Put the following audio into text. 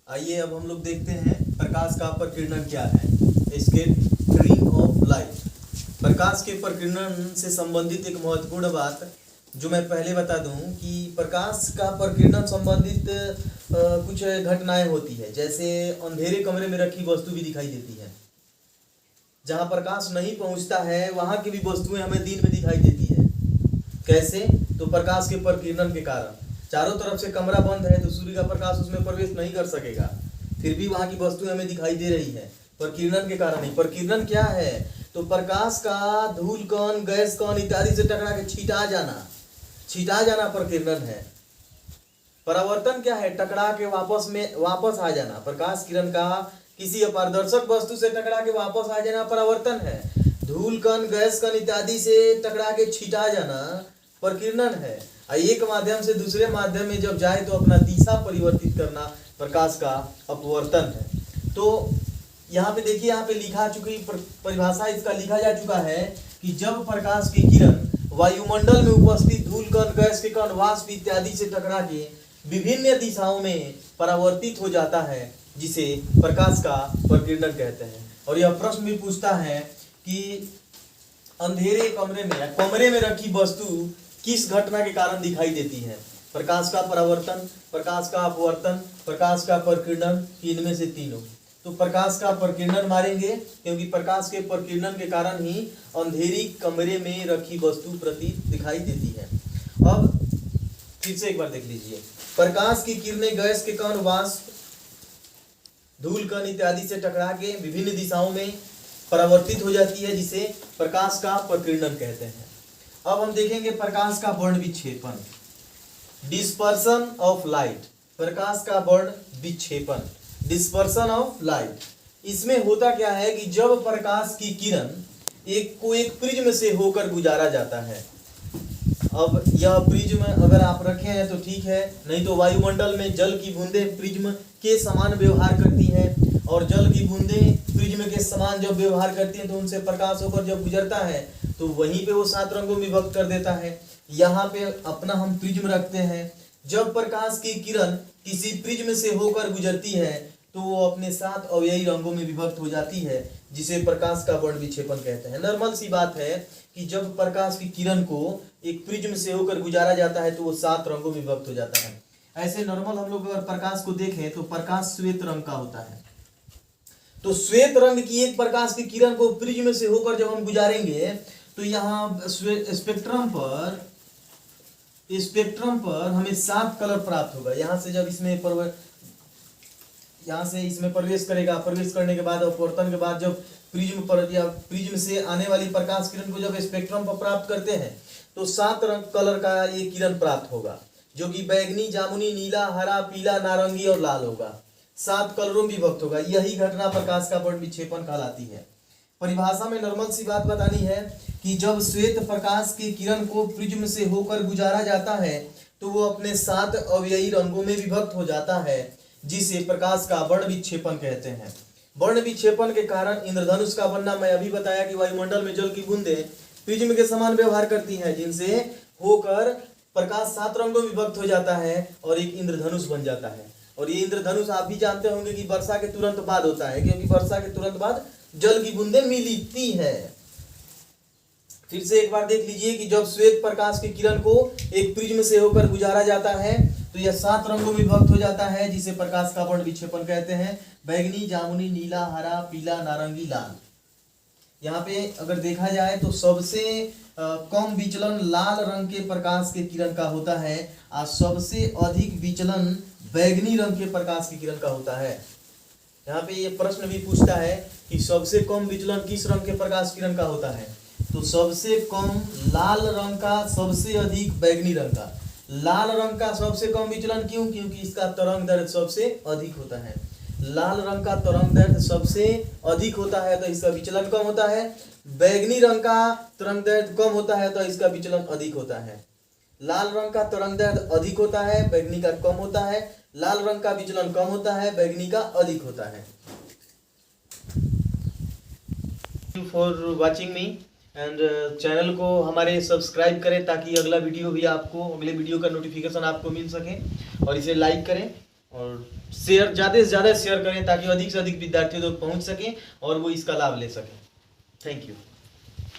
आइए अब हम लोग देखते हैं प्रकाश का प्रकीर्णन क्या है। Scattering of light. प्रकाश के प्रकीर्णन से संबंधित एक महत्वपूर्ण बात जो मैं पहले बता दूं कि प्रकाश का प्रकीर्णन संबंधित कुछ घटनाएं होती है। जैसे अंधेरे कमरे में रखी वस्तु भी दिखाई देती है। जहां प्रकाश नहीं पहुंचता है वहां की भी वस्तुएं हमें दिन में दिखाई देती है। कैसे? तो प्रकाश के प्रकीर्णन के कारण। चारों तरफ से कमरा बंद है तो सूर्य का प्रकाश उसमें प्रवेश नहीं कर सकेगा, फिर भी वहां की वस्तुएं हमें दिखाई दे रही है प्रकीर्णन के कारण ही। प्रकीर्णन क्या है? तो प्रकाश का धूल कण, गैस कण इत्यादि से टकरा के छिटा जाना प्रकीर्णन है। परावर्तन क्या है? टकरा के वापस आ जाना। प्रकाश किरण का किसी अपारदर्शक वस्तु से टकरा के वापस आ जाना परावर्तन है। धूल कण, गैस कण इत्यादि से टकरा के छिटा जाना प्रकीर्णन है। एक माध्यम से दूसरे माध्यम में जब जाए तो अपना दिशा परिवर्तित करना प्रकाश का अपवर्तन है। तो यहाँ पे देखिए, यहाँ पे लिखा चुकी परिभाषा इसका लिखा जा चुका है कि जब प्रकाश की किरण वायुमंडल में उपस्थित धूल कण, गैस के कण, वाष्प इत्यादि से टकरा के विभिन्न दिशाओं में परावर्तित हो जाता है, जिसे प्रकाश का प्रकीर्णन कहते हैं। और यह प्रश्न भी पूछता है कि अंधेरे कमरे में या कमरे में रखी वस्तु किस घटना के कारण दिखाई देती है? प्रकाश का परावर्तन, प्रकाश का अपवर्तन, प्रकाश का प्रकीर्णन, इनमें से तीनों। तो प्रकाश का प्रकीर्णन मारेंगे क्योंकि प्रकाश के प्रकीर्णन के कारण ही अंधेरी कमरे में रखी वस्तु प्रतीत दिखाई देती है। अब फिर से एक बार देख लीजिए। प्रकाश की किरणें गैस के कण, वाष्प, धूल कण इत्यादि से टकरा के विभिन्न दिशाओं में परावर्तित हो जाती है, जिसे प्रकाश का प्रकीर्णन कहते हैं। अब हम देखेंगे प्रकाश का वर्ण विक्षेपन, डिस्पर्सन ऑफ लाइट। प्रकाश का वर्ण विक्षेपन, डिस्पर्सन ऑफ लाइट। इसमें होता क्या है कि जब प्रकाश की किरण एक प्रिज्म से होकर गुजारा जाता है। अब यह प्रिज्म अगर आप रखे हैं तो ठीक है, नहीं तो वायुमंडल में जल की बूंदें प्रिज्म के समान व्यवहार करती हैं, और जल की बूंदें प्रिज्म के समान जब व्यवहार करती हैं तो उनसे प्रकाश होकर जब गुजरता है तो वहीं पे वो 7 रंगों में विभक्त कर देता है। यहाँ पे अपना हम प्रिज्म रखते हैं। जब प्रकाश की किरण किसी प्रिज्म से होकर गुजरती है तो वो अपने 7 अवयवी रंगों में विभक्त हो जाती है, जिसे प्रकाश का वर्ण विक्षेपन कहते हैं। नॉर्मल सी बात है कि जब प्रकाश की किरण को एक प्रिज्म से होकर गुजारा जाता है तो वो 7 रंगों में विभक्त हो जाता है। ऐसे नॉर्मल हम लोग अगर प्रकाश को देखें तो प्रकाश श्वेत रंग का होता है। तो श्वेत रंग की एक प्रकाश की किरण को प्रिज्म से होकर जब हम गुजारेंगे तो यहाँ स्पेक्ट्रम पर हमें 7 कलर प्राप्त होगा। यहाँ से जब इसमें प्रवेश करेगा, प्रवेश करने के बाद अपवर्तन के बाद जब प्रिज्म पर या प्रिज्म से आने वाली प्रकाश किरण को जब स्पेक्ट्रम पर प्राप्त करते हैं तो 7 रंग कलर का ये किरण प्राप्त होगा, जो कि बैगनी, जामुनी, नीला, हरा, पीला, नारंगी और लाल होगा। 7 कलरों में विभक्त होगा। यही घटना प्रकाश का वर्ण विक्षेपन कहलाती है। परिभाषा में नॉर्मल सी बात बतानी है कि जब श्वेत प्रकाश की किरण को प्रिज्म से होकर गुजारा जाता है तो वो अपने 7 अवयवी रंगों में विभक्त हो जाता है, जिसे प्रकाश का वर्ण विक्षेपन कहते हैं। वर्ण विक्षेपन के कारण इंद्रधनुष का बनना, मैं अभी बताया कि वायुमंडल में जल की बूंदें प्रिज्म के समान व्यवहार करती हैं, जिनसे होकर प्रकाश 7 रंगों में विभक्त हो जाता है और एक इंद्रधनुष बन जाता है। और ये इंद्रधनुष आप भी जानते होंगे कि वर्षा के तुरंत बाद होता है, क्योंकि वर्षा के तुरंत बाद जल की बूंदें मिलती है। फिर से एक बार देख लीजिए कि जब श्वेत प्रकाश की किरण को एक प्रिज्म से होकर गुजारा जाता है तो यह 7 रंगों में विभक्त हो जाता है, जिसे प्रकाश का वर्ण विक्षेपन कहते हैं। बैगनी, जामुनी, नीला, हरा, पीला, नारंगी, लाल। यहाँ पे अगर देखा जाए तो सबसे कम विचलन लाल रंग के प्रकाश के किरण का होता है और सबसे अधिक विचलन बैगनी रंग के प्रकाश की किरण का होता है। यहाँ पे ये प्रश्न भी पूछता है कि सबसे कम विचलन किस रंग के प्रकाश किरण का होता है? तो सबसे कम लाल रंग का, सबसे अधिक बैगनी रंग का। लाल रंग का सबसे कम विचलन क्यों? क्योंकि इसका तरंग दैर्घ्य सबसे अधिक होता है। लाल रंग का तरंग दैर्घ्य सबसे अधिक होता है तो इसका विचलन कम होता है। बैगनी रंग का तरंग दैर्घ्य कम होता है तो इसका विचलन अधिक होता है। लाल रंग का तरंग दैर्घ्य अधिक होता है, बैगनी का कम होता है। लाल रंग का विचलन कम होता है, बैगनी का अधिक होता है। For watching me and channel को हमारे सब्सक्राइब करें ताकि अगले वीडियो का नोटिफिकेशन आपको मिल सके, और इसे लाइक करें। और शेयर ज़्यादा से ज़्यादा शेयर करें ताकि अधिक से अधिक विद्यार्थियों तक पहुंच सकें और वो इसका लाभ ले सकें। Thank you.